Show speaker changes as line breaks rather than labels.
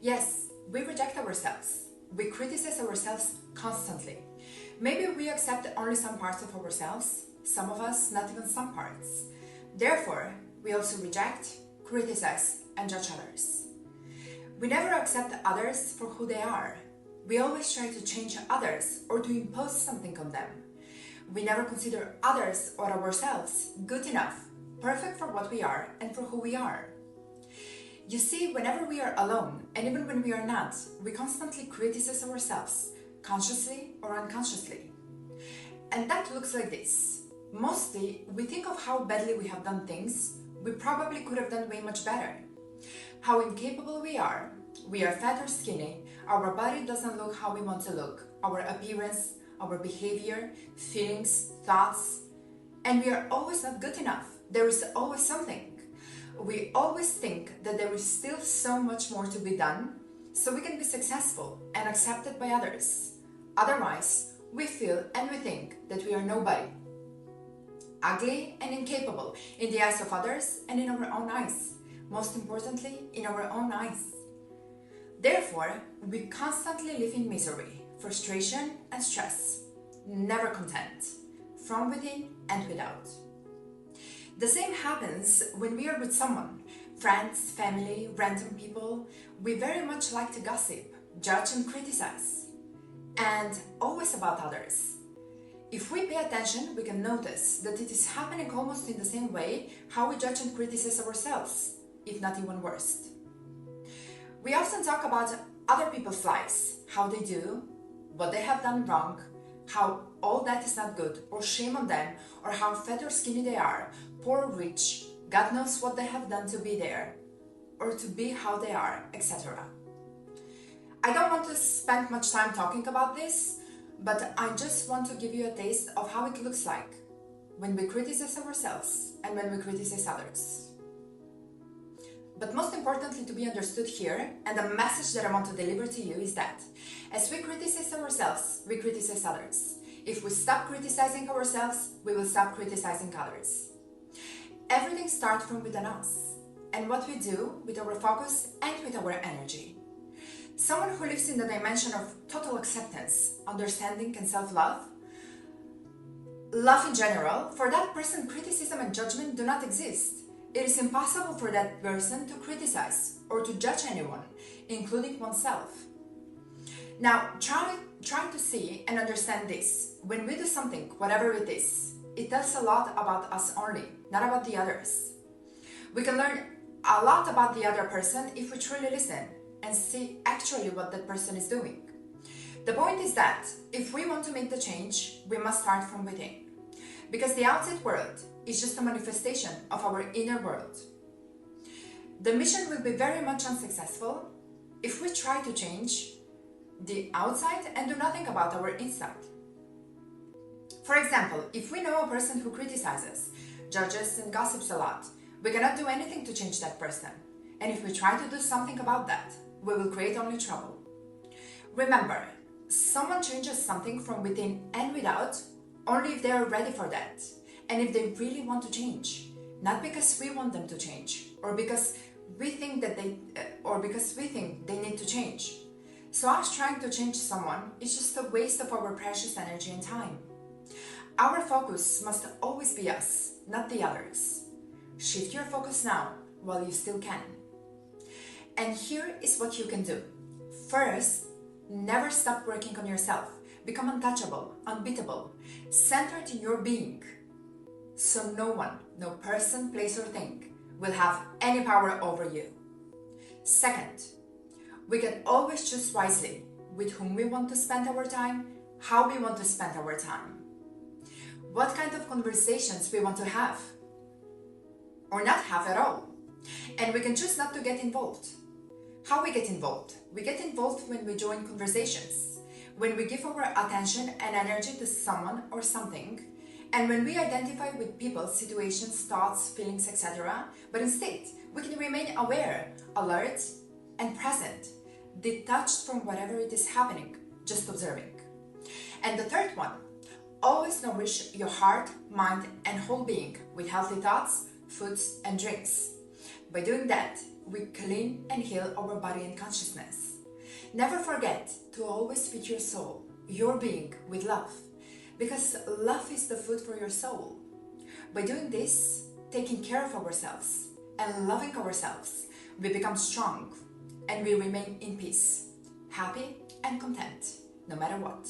Yes, we reject ourselves. We criticize ourselves constantly. Maybe we accept only some parts of ourselves, some of us not even some parts. Therefore, we also reject, criticize, and judge others. We never accept others for who they are. We always try to change others or to impose something on them. We never consider others or ourselves good enough, perfect for what we are and for who we are. You see, whenever we are alone, and even when we are not, we constantly criticize ourselves, consciously or unconsciously. And that looks like this. Mostly, we think of how badly we have done things we probably could have done way much better. How incapable we are fat or skinny, our body doesn't look how we want to look, our appearance, our behavior, feelings, thoughts, and we are always not good enough. There is always something. We always think that there is still so much more to be done so we can be successful and accepted by others. Otherwise, we feel and we think that we are nobody. Ugly and incapable in the eyes of others and in our own eyes. Most importantly, in our own eyes. Therefore, we constantly live in misery, frustration and stress, never content, from within and without. The same happens when we are with someone, friends, family, random people. We very much like to gossip, judge and criticize, and always about others. If we pay attention, we can notice that it is happening almost in the same way how we judge and criticize ourselves, if not even worse. We often talk about other people's lives, how they do, what they have done wrong, how all that is not good, or shame on them, or how fat or skinny they are, poor or rich, God knows what they have done to be there, or to be how they are, etc. I don't want to spend much time talking about this, but I just want to give you a taste of how it looks like when we criticize ourselves and when we criticize others. But most importantly to be understood here, and the message that I want to deliver to you is that as we criticize ourselves, we criticize others. If we stop criticizing ourselves, we will stop criticizing others. Everything starts from within us, and what we do with our focus and with our energy. Someone who lives in the dimension of total acceptance, understanding and self-love, love in general, for that person criticism and judgment do not exist. It is impossible for that person to criticize or to judge anyone, including oneself. Now, try to see and understand this. When we do something, whatever it is, it tells a lot about us only, not about the others. We can learn a lot about the other person if we truly listen and see actually what that person is doing. The point is that if we want to make the change, we must start from within. Because the outside world is just a manifestation of our inner world. The mission will be very much unsuccessful if we try to change the outside and do nothing about our inside. For example, if we know a person who criticizes, judges and gossips a lot, we cannot do anything to change that person. And if we try to do something about that, we will create only trouble. Remember, someone changes something from within and without only if they are ready for that. And if they really want to change, not because we want them to change, or because we think they need to change. So us trying to change someone is just a waste of our precious energy and time. Our focus must always be us, not the others. Shift your focus now while you still can. And here is what you can do. First, never stop working on yourself. Become untouchable, unbeatable, centered in your being. So no one, no person, place or thing will have any power over you. Second, we can always choose wisely with whom we want to spend our time, how we want to spend our time, what kind of conversations we want to have, or not have at all. And we can choose not to get involved. How we get involved? We get involved when we join conversations, when we give our attention and energy to someone or something, and when we identify with people, situations, thoughts, feelings, etc. But instead, we can remain aware, alert, and present, detached from whatever it is happening, just observing. And the third one, always nourish your heart, mind, and whole being with healthy thoughts, foods, and drinks. By doing that, we clean and heal our body and consciousness. Never forget to always feed your soul, your being, with love, because love is the food for your soul. By doing this, taking care of ourselves and loving ourselves, we become strong and we remain in peace, happy and content, no matter what.